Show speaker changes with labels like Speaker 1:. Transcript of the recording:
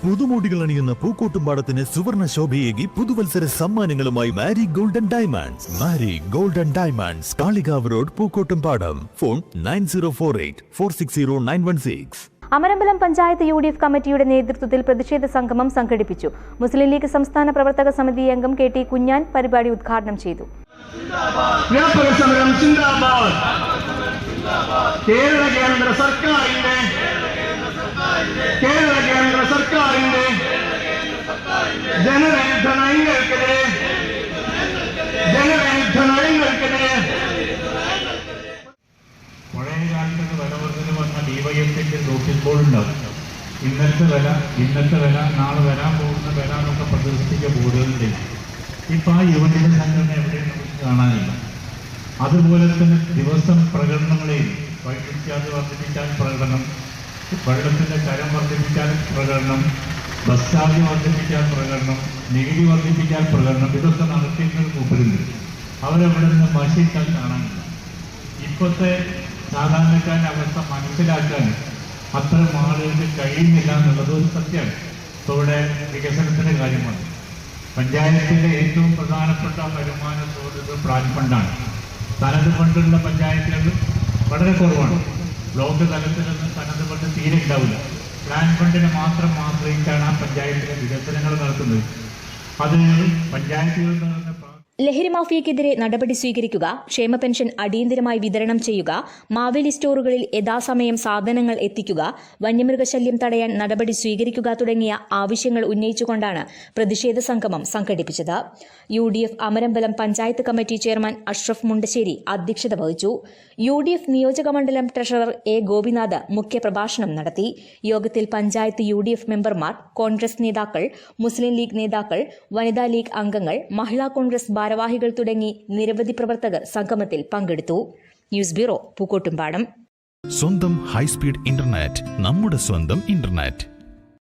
Speaker 1: പുതുമോടികൾ അണിയുന്ന പൂക്കോട്ടുംപാടത്തിന് സുവർണ ശോഭയേകി പുതുവത്സര സമ്മാനങ്ങളുമായി Mari golden diamonds. Mari golden diamonds, Kalikavu road, Pookkottumpadam. Phone 9048460916.
Speaker 2: Amarambalam panchayat UDF കമ്മിറ്റിയുടെ നേതൃത്വത്തിൽ പ്രതിഷേധ സംഗമം സംഘടിപ്പിച്ചു. മുസ്ലിം ലീഗ് സംസ്ഥാന പ്രവർത്തക സമിതി അംഗം KT കുഞ്ഞാൻ പരിപാടി ഉദ്ഘാടനം ചെയ്തു.
Speaker 3: കേരള കേന്ദ്ര സർക്കാരിന്റെ ജനവിരുദ്ധ നയങ്ങൾക്കെതിരെ പഴയ കാലത്ത് വിലവർദ്ധന വന്ന DYFന്റെ നോട്ടീസ് ബോർഡ് ഉണ്ടാവും. ഇന്നത്തെ വില, നാളെ വരാൻ പോകുന്ന വില എന്നൊക്കെ പ്രദർശിപ്പിച്ച ബോർഡുകളുണ്ട്. ഇപ്പം ആ യുവജന സംഘടന എവിടെയും നമുക്ക് കാണാനില്ല. അതുപോലെ തന്നെ ദിവസം പ്രകടനങ്ങളെയും വൈദ്യുതി ചാർജ് വർദ്ധിപ്പിച്ചാൽ പ്രകടനം, വെള്ളത്തിൻ്റെ കരം വർദ്ധിപ്പിച്ചാൽ പ്രകടനം, ബസ് ചാർജ് വർദ്ധിപ്പിച്ചാൽ പ്രകടനം, നികുതി വർദ്ധിപ്പിച്ചാൽ പ്രകടനം, ഇതൊക്കെ നടത്തിയിരുന്നത് മുമ്പിലുണ്ട്. അവരവിടെ നിന്ന് മഷിച്ചാൽ കാണാനില്ല. ഇപ്പോഴത്തെ സാധാരണക്കാരുടെ അവസ്ഥ മനസ്സിലാക്കാൻ അത്തരം ആളുകൾക്ക് കഴിയുന്നില്ല എന്നുള്ളത് ഒരു സത്യമാണ്. ഇപ്പോൾ ഇവിടെ വികസനത്തിൻ്റെ കാര്യമാണ്. പഞ്ചായത്തിൻ്റെ ഏറ്റവും പ്രധാനപ്പെട്ട വരുമാന സ്രോതസ് പ്ലാൻ ഫണ്ടാണ്. തനത് ഫണ്ടുള്ള പഞ്ചായത്തുകൾ വളരെ കുറവാണ്. ബ്ലോക്ക് തലത്തിലൊന്നും തനത് ഫണ്ട് തീരെ ഉണ്ടാവില്ല. പ്ലാൻ ഫണ്ടിനെ മാത്രം ആശ്രയിച്ചാണ് ആ പഞ്ചായത്തിലെ വികസനങ്ങൾ നടത്തുന്നത്. അത് പഞ്ചായത്തുകളിൽ നിന്ന്
Speaker 2: ലഹരി മാഫിയക്കെതിരെ നടപടി സ്വീകരിക്കുക, ക്ഷേമ പെൻഷൻ അടിയന്തരമായി വിതരണം ചെയ്യുക, മാവേലി സ്റ്റോറുകളിൽ യഥാസമയം സാധനങ്ങൾ എത്തിക്കുക, വന്യമൃഗശല്യം തടയാൻ നടപടി സ്വീകരിക്കുക തുടങ്ങിയ ആവശ്യങ്ങൾ ഉന്നയിച്ചുകൊണ്ടാണ് പ്രതിഷേധ സംഗമം സംഘടിപ്പിച്ചത്. UDF Amarambalam panchayat committee chairman Ashraf Mundassery അധ്യക്ഷത വഹിച്ചു. UDF നിയോജക മണ്ഡലം ട്രഷറർ A. ഗോപിനാഥ് മുഖ്യപ്രഭാഷണം നടത്തി. യോഗത്തിൽ പഞ്ചായത്ത് UDF മെമ്പർമാർ, കോൺഗ്രസ് നേതാക്കൾ, മുസ്ലിം ലീഗ് നേതാക്കൾ, വനിതാ ലീഗ് അംഗങ്ങൾ, മഹിളാ കോൺഗ്രസ് ഭാരവാഹികൾ തുടങ്ങി നിരവധി പ്രവർത്തകർ സംഗമത്തിൽ പങ്കെടുത്തു. News bureau, Pookkottumpadam.
Speaker 1: സ്വന്തം ഹൈസ്പീഡ് ഇന്റർനെറ്റ്, നമ്മുടെ സ്വന്തം ഇന്റർനെറ്റ്.